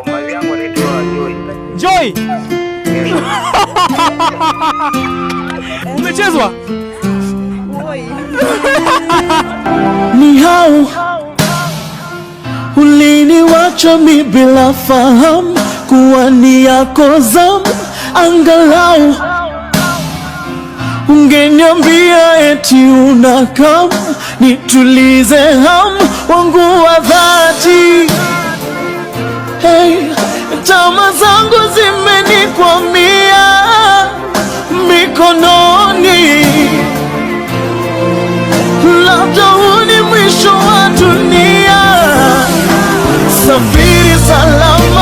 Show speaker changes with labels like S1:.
S1: Mali yangu anaitwa Joy.
S2: Joy. Umechezwa?
S3: Ni hao uliniwacha mi bila fahamu kuwa ni yako zamu, angalau ungeniambia eti unakam nitulize hamu wangu wa dhati. Hey, tama zangu zimenikwamia mikononi, labda huu ni mwisho wa dunia. Safiri salama.